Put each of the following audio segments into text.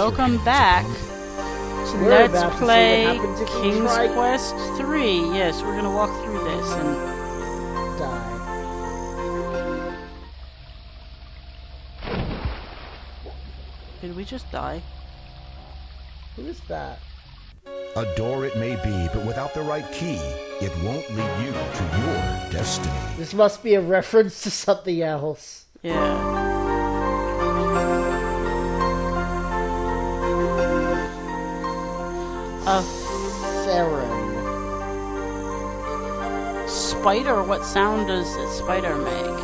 Welcome back to We're Let's about to see what Play happens if we King's try- Quest 3. Yes, we're gonna walk through this and Die. did we just die? Who is that? A door it may be, but without the right key, it won't lead you to your destiny. This must be a reference to something else. Yeah. A Saren. spider? What sound does a spider make?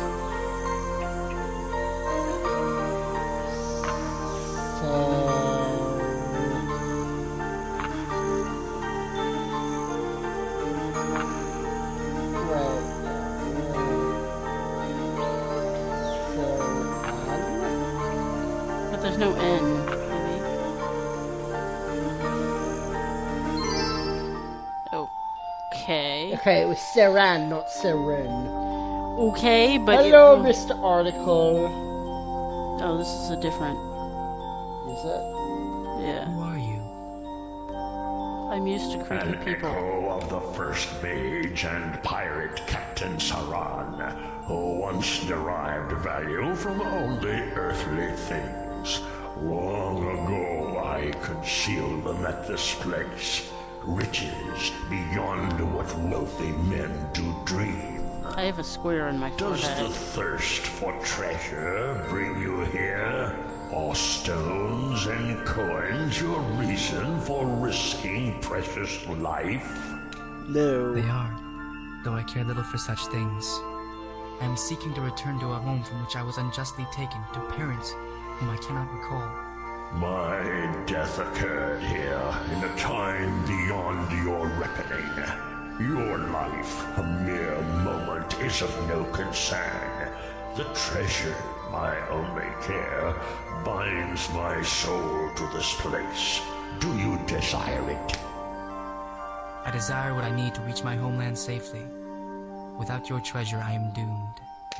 But there's no N, maybe. Okay. Okay, it was Saran, not Saren. Okay, but Hello, Mr. Article. Oh, this is a different. Is it? Yeah. Who are you? I'm used to creepy An people. echo of the first mage and pirate Captain Saran, who once derived value from only earthly things. Long ago I concealed them at this place. Riches beyond what wealthy men do dream. I have a square in my Does the forehead. thirst for treasure bring you here? Or stones and coins your reason for risking precious life? No. They are, though I care little for such things. I am seeking to return to a home from which I was unjustly taken, to parents whom I cannot recall. My death occurred here in a time beyond your reckoning. Your life, a mere moment, is of no concern. The treasure, my only care, binds my soul to this place. Do you desire it? I desire what I need to reach my homeland safely. Without your treasure, I am doomed.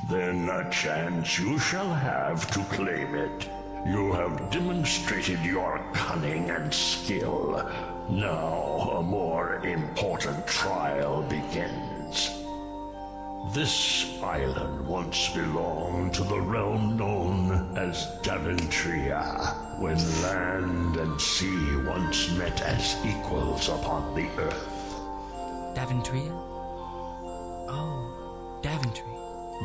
Then a chance you shall have to claim it. You have demonstrated your cunning and skill. Now a more important trial begins. This island once belonged to the realm known as Daventria, when land and sea once met as equals upon the earth. Daventria? Oh, Daventry.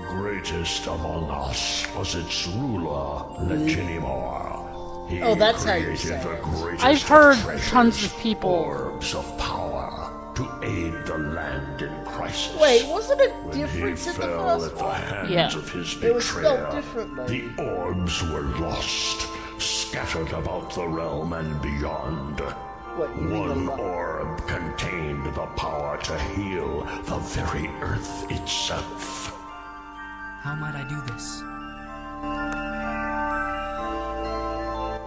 Greatest among us was its ruler, Leginimor. He Oh, that's how you created say the it. greatest I've heard treasures, tons of people- orbs of power, to aid the land in crisis. Wait, wasn't it When he different in the fell first at the one? hands Yeah. of his It was spelled betrayer, differently. the orbs were lost, scattered about the realm and beyond. What, you mean One the lo- orb contained the power to heal the very earth itself. How might I do this?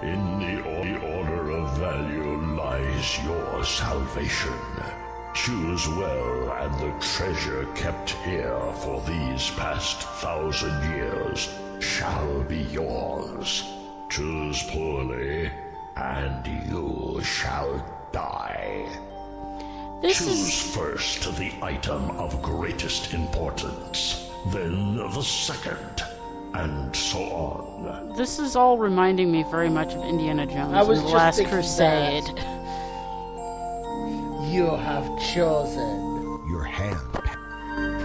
In the order of value lies your salvation. Choose well, and the treasure kept here for these past 1,000 years shall be yours. Choose poorly, and you shall die. This Choose is first the item of greatest importance, then the second, and so on. this is all reminding me very much of Indiana Jones I was and the just Last thinking Crusade. You have chosen Your hand.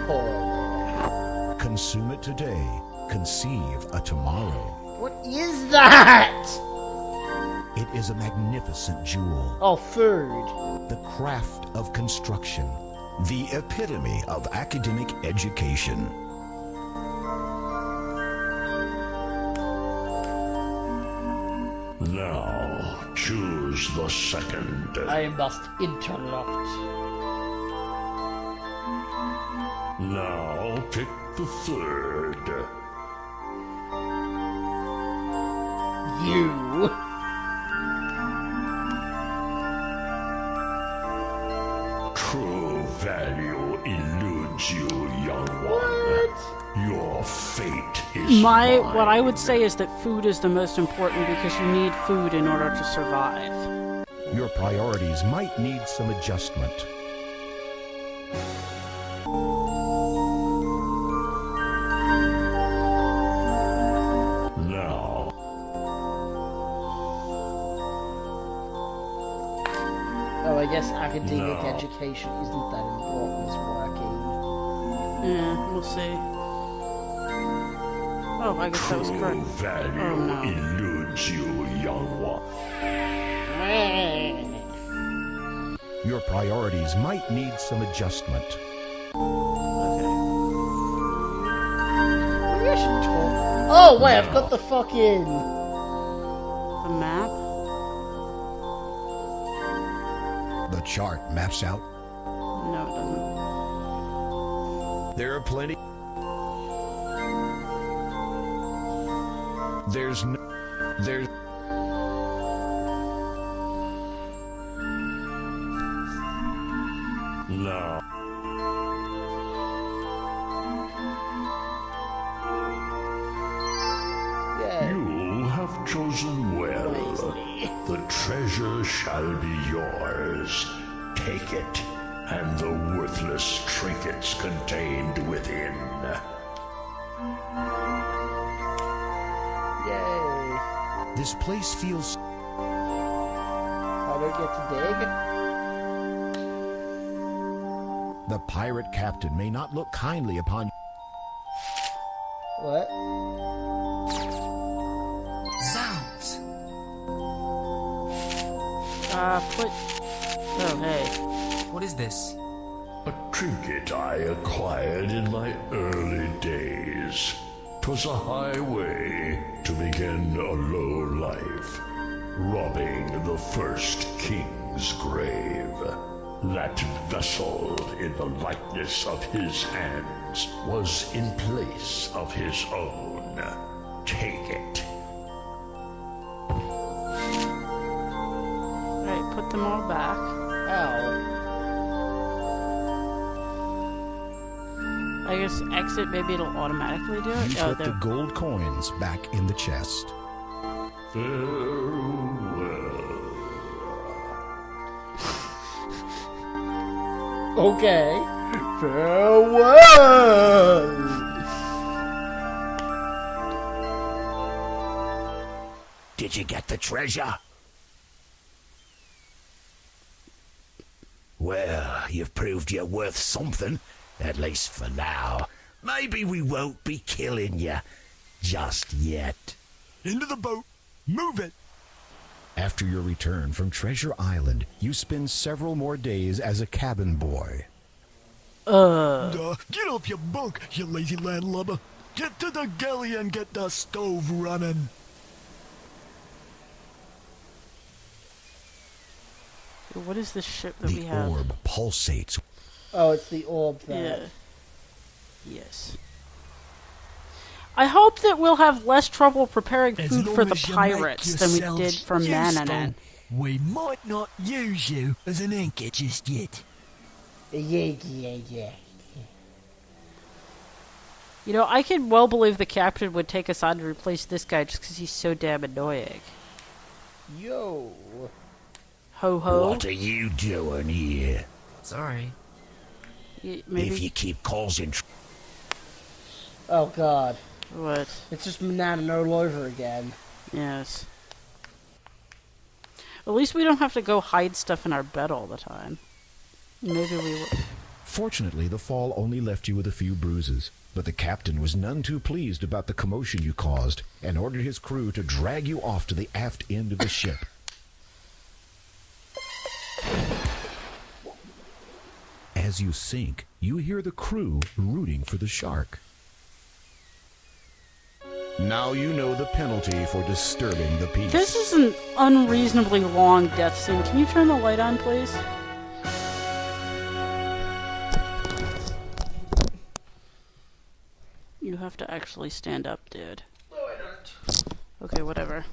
poorly. Consume it today. Conceive a tomorrow. What is that? It is a magnificent jewel. Oh, food. The craft of construction. The epitome of academic education. Now, choose the second. I must interrupt. Now, pick the third. You. True value eludes you, young one. What? Your Your fate is mine. What I would say is that food is the most important because you need food in order to survive. Your priorities might need some adjustment. Now, Oh, I guess academic No. education isn't that important as working. Yeah, we'll see. Oh, I guess that was true correct. value Oh, no. eludes you, young one. Your priorities might need some adjustment. Okay. Maybe I should talk. Oh, wait, I've got the fucking. The map? The chart maps out. No, it doesn't. There are plenty. There's Now, Yeah. you have chosen well. Wisely. The treasure shall be yours. Take it, and the worthless trinkets contained within. Yay. This place feels. I don't get to dig. The pirate captain may not look kindly upon. What? Zounds! Oh, hey. What is this? A trinket I acquired in my early days. 'Twas a highway to begin a low life, robbing the first king's grave. That vessel in the likeness of his hands was in place of his own. Take it. Alright, put them all back. Ow. I guess exit, maybe it'll automatically do it. You Oh, put the there. gold coins back in the chest. Farewell. Okay. Farewell! Did you get the treasure? Well, you've proved you're worth something, at least for now. Maybe we won't be killing you just yet. Into the boat. Move it. After your return from Treasure Island, you spend several more days as a cabin boy. Get off your bunk, you lazy landlubber. Get to the galley and get the stove running. What is this ship that we The have? orb pulsates. Oh, it's the orb that. Yeah. Yes. I hope that we'll have less trouble preparing As food long for the as you make pirates than we did yourselves for Mananan. useful, we might not use you as an anchor just yet. Yeah. You know, I can well believe the captain would take us on to replace this guy just because he's so damn annoying. Yo. Ho ho. What are you doing here? Sorry. Maybe. If you keep causing Oh god. What? It's just Manana all over again. Yes. At least we don't have to go hide stuff in our bed all the time. Maybe we will. Fortunately, the fall only left you with a few bruises, but the captain was none too pleased about the commotion you caused and ordered his crew to drag you off to the aft end of the ship. As you sink, you hear the crew rooting for the shark. Now you know the penalty for disturbing the peace. This is an unreasonably long death scene. Can you turn the light on, please? You have to actually stand up, dude. No, I don't. Okay, whatever.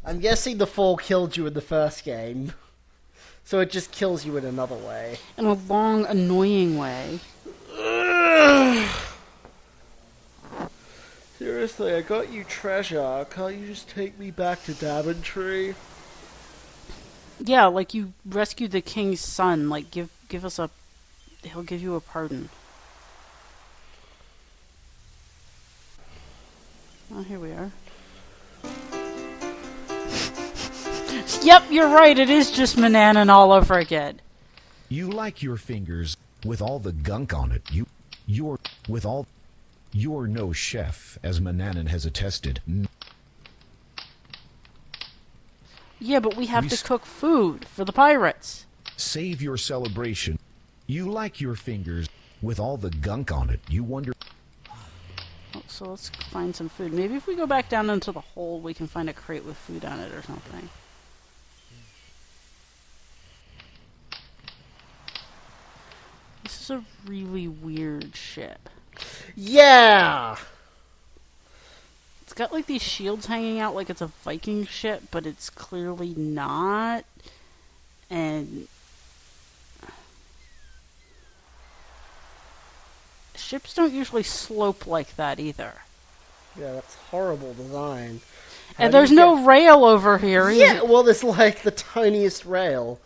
I'm guessing the fall killed you in the first game. So it just kills you in another way. In a long, annoying way. Seriously, I got you treasure. Can't you just take me back to Daventry? Yeah, like you rescued the king's son. Like give us a. He'll give you a pardon. Oh, here we are. Yep, you're right. It is just Manannan all over again. You like your fingers with all the gunk on it. You're no chef, as Manannan has attested. Yeah, but we have to cook food for the pirates. Save your celebration. You like your fingers with all the gunk on it. You wonder. Oh, so let's find some food. Maybe if we go back down into the hole, we can find a crate with food on it or something. This is a really weird ship. Yeah! It's got like these shields hanging out like it's a Viking ship, but it's clearly not. And ships don't usually slope like that either. Yeah, that's horrible design. And there's no rail over here either. Yeah, well, there's like the tiniest rail.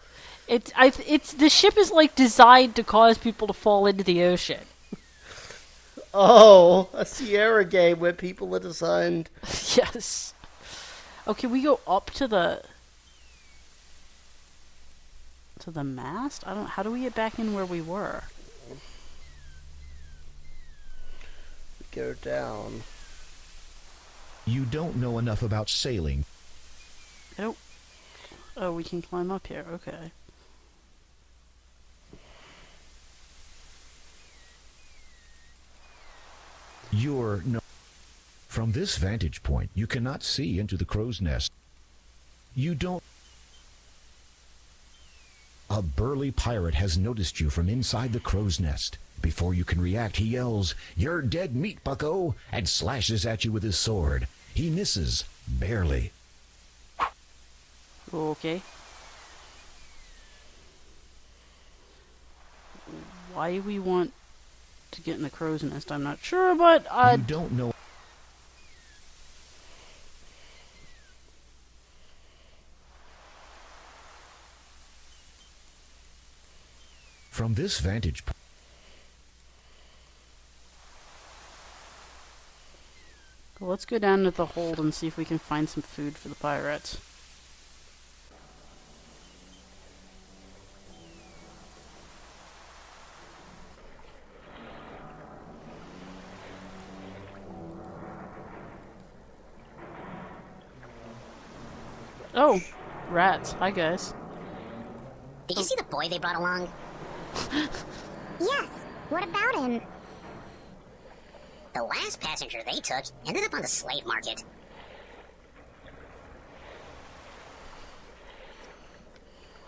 It's the ship is like designed to cause people to fall into the ocean. Oh, a Sierra game where people are designed. Yes. Okay, we go up to the mast? How do we get back in where we were? Go down. You don't know enough about sailing. Oh, we can climb up here. Okay. From this vantage point, you cannot see into the crow's nest. You don't. A burly pirate has noticed you from inside the crow's nest. Before you can react, he yells, "You're dead meat, bucko," and slashes at you with his sword. He misses, barely. Okay. Why we want to get in the crow's nest, I'm not sure, but You don't know. From this vantage point. Well, let's go down to the hold and see if we can find some food for the pirates. Oh, rats. Hi, guys. Did you see the boy they brought along? Yes. What about him? The last passenger they took ended up on the slave market.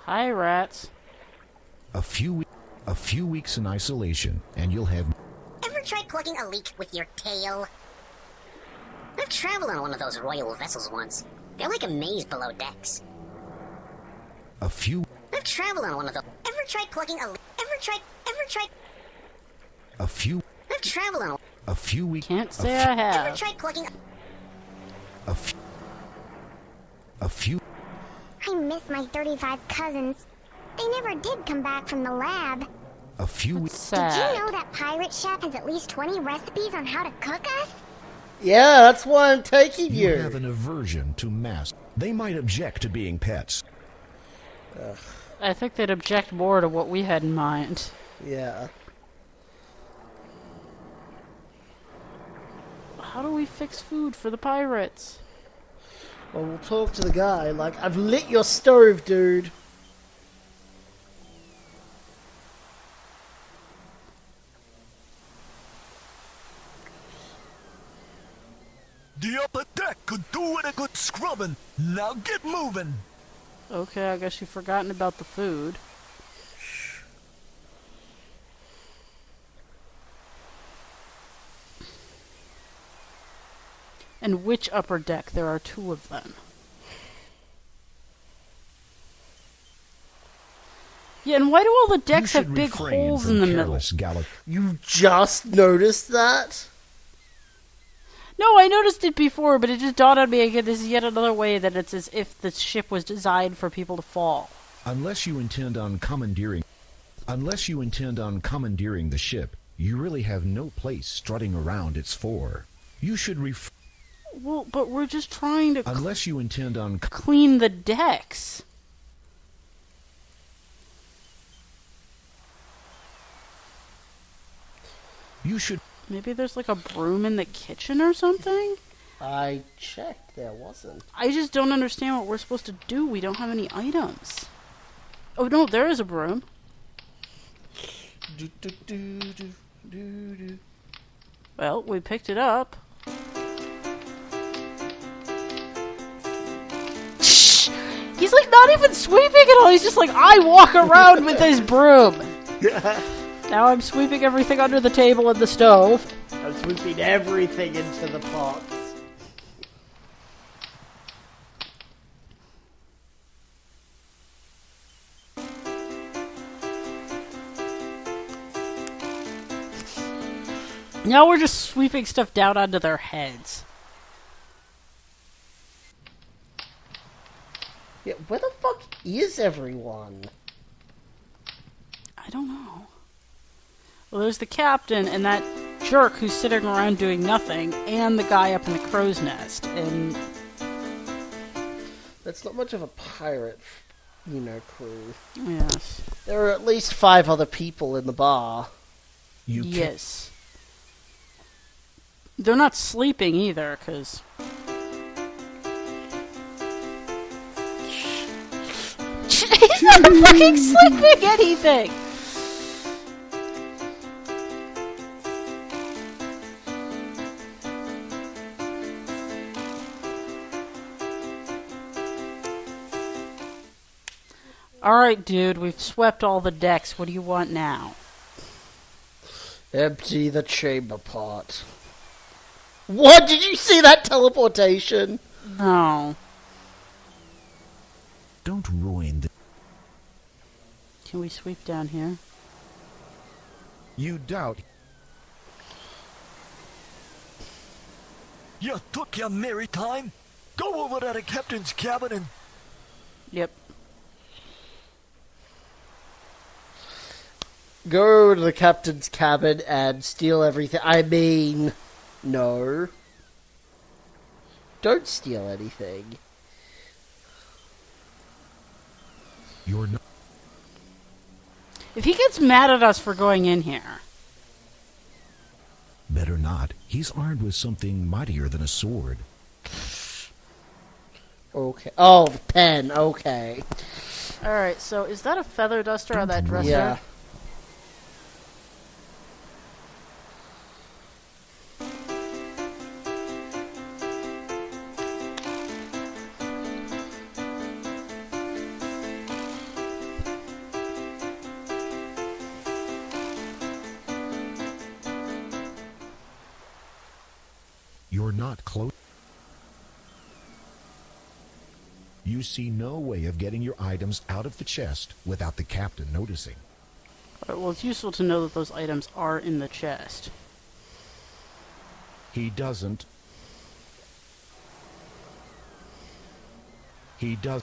Hi, rats. A few weeks in isolation, and you'll have. Ever tried plugging a leak with your tail? I've traveled on one of those royal vessels once. They're like a maze below decks. I've traveled on one of those. Ever tried plugging a leak? I've traveled on A few weeks. Can't say I Ever have. tried plugging A few. I miss my 35 cousins. They never did come back from the lab. A few weeks. Sad. Did you know that Pirate Chef has at least 20 recipes on how to cook us? Yeah, that's why I'm taking you. You have an aversion to masks. They might object to being pets. I think they'd object more to what we had in mind. Yeah. How do we fix food for the pirates? Well, we'll talk to the guy. Like, I've lit your stove, dude. The upper deck could do with a good scrubbing. Now get moving. Okay, I guess you've forgotten about the food. And which upper deck? There are two of them. Yeah, and why do all the decks You have should big refrain holes from in the middle? careless gallop. You just noticed that? No, I noticed it before, but it just dawned on me again. This is yet another way that it's as if the ship was designed for people to fall. Unless you intend on commandeering the ship, you really have no place strutting around its fore. You should Well, but we're just trying to unless you intend on clean the decks. you should Maybe there's like a broom in the kitchen or something? I checked, there wasn't. I just don't understand what we're supposed to do. We don't have any items. Oh no, there is a broom. Do, do, do, do, do, do. Well, we picked it up. Shh! He's like not even sweeping at all. He's just like, I walk around with his broom. Now I'm sweeping everything under the table and the stove. I'm sweeping everything into the pots. Now we're just sweeping stuff down onto their heads. Yeah, where the fuck is everyone? I don't know. Well, there's the captain and that jerk who's sitting around doing nothing, and the guy up in the crow's nest. And That's not much of a pirate, crew. yes, There are at least 5 other people in the bar. yes, they're not sleeping either, because he's not fucking sleeping anything. Alright, dude, we've swept all the decks. What do you want now? Empty the chamber pot. What? Did you see that teleportation? No. don't ruin the Can we sweep down here? You doubt You took your merry time. Go over to the captain's cabin and... Yep. Go to the captain's cabin and steal everything. I mean, no. Don't steal anything. you're not. If he gets mad at us for going in here, Better not. He's armed with something mightier than a sword. Okay. Oh, the pen. Okay. alright, so is that a feather duster on that Don't dresser? Yeah. You're not close. You see no way of getting your items out of the chest without the captain noticing. Alright, well, it's useful to know that those items are in the chest. He doesn't. He does.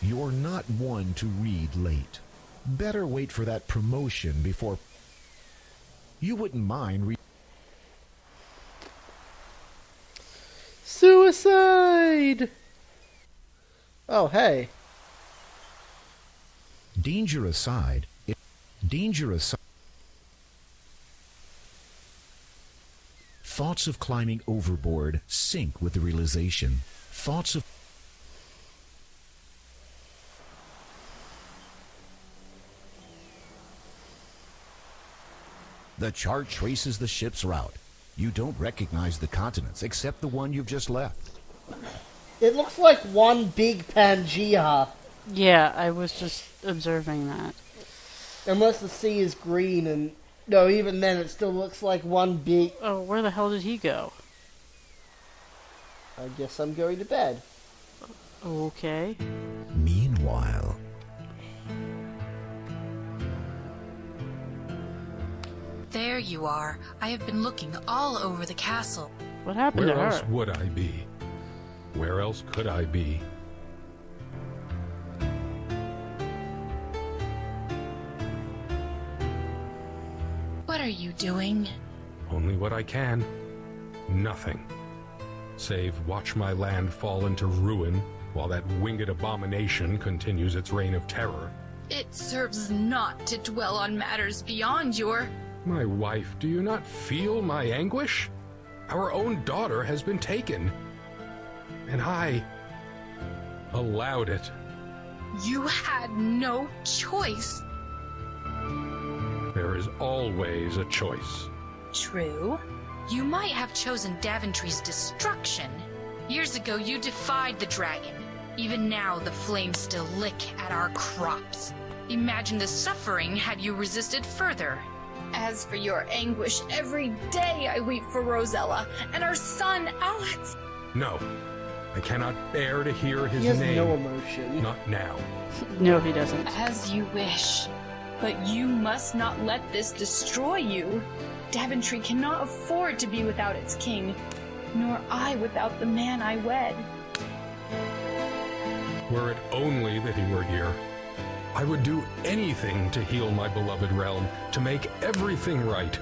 You're not one to read late. Better wait for that promotion before. You wouldn't mind Suicide! Oh, hey. Danger aside. Thoughts of climbing overboard sink with the realization. Thoughts of The chart traces the ship's route. You don't recognize the continents except the one you've just left. It looks like one big Pangea. Yeah, I was just observing that. Unless the sea is green and... No, even then it still looks like one big... Oh, where the hell did he go? I guess I'm going to bed. Okay. Meanwhile, There you are. I have been looking all over the castle. What happened Where to else her? would I be? Where else could I be? What are you doing? Only what I can. Nothing. Save watch my land fall into ruin while that winged abomination continues its reign of terror. It serves not to dwell on matters beyond your... My wife, do you not feel my anguish? Our own daughter has been taken. And I allowed it. You had no choice. There is always a choice. True. You might have chosen Daventry's destruction. Years ago, you defied the dragon. Even now, the flames still lick at our crops. Imagine the suffering had you resisted further. As for your anguish, every day I weep for Rosella and our son, Alex. No, I cannot bear to hear his He has name. no emotion. Not now. No, he doesn't. As you wish. But you must not let this destroy you. Daventry cannot afford to be without its king, nor I without the man I wed. Were it only that he were here, I would do anything to heal my beloved realm, to make everything right.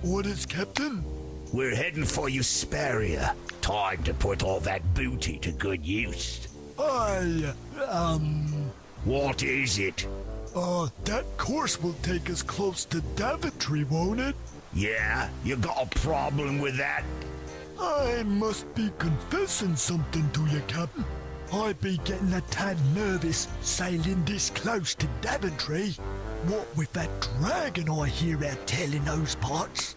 Orders, Captain? We're heading for Usperia. Time to put all that booty to good use. What is it? That course will take us close to Daventry, won't it? Yeah? You got a problem with that? I must be confessing something to you, Captain. I be getting a tad nervous sailing this close to Daventry. What with that dragon I hear out telling those parts.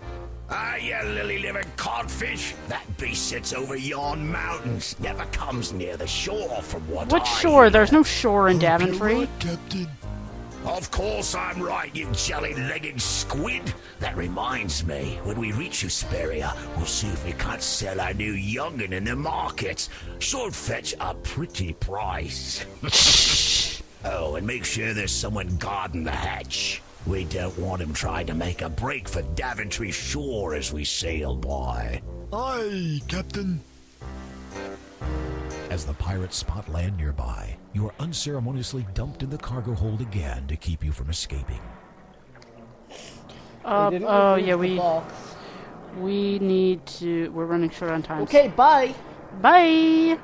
Ah, you lily-livered codfish! That beast sits over yon mountains. Never comes near the shore from what What I shore? hear. There's no shore in You're Daventry. right, Captain. Of course I'm right, you jelly-legged squid. That reminds me, when we reach Usperia, we'll see if we can't sell our new young'un in the market. Should fetch a pretty price. Oh, and make sure there's someone guarding the hatch. We don't want him trying to make a break for Daventry shore as we sail by. Aye, Captain. As the pirates spot land nearby, you are unceremoniously dumped in the cargo hold again to keep you from escaping. Oh yeah, we need to. We're running short on time. Okay, bye. Bye.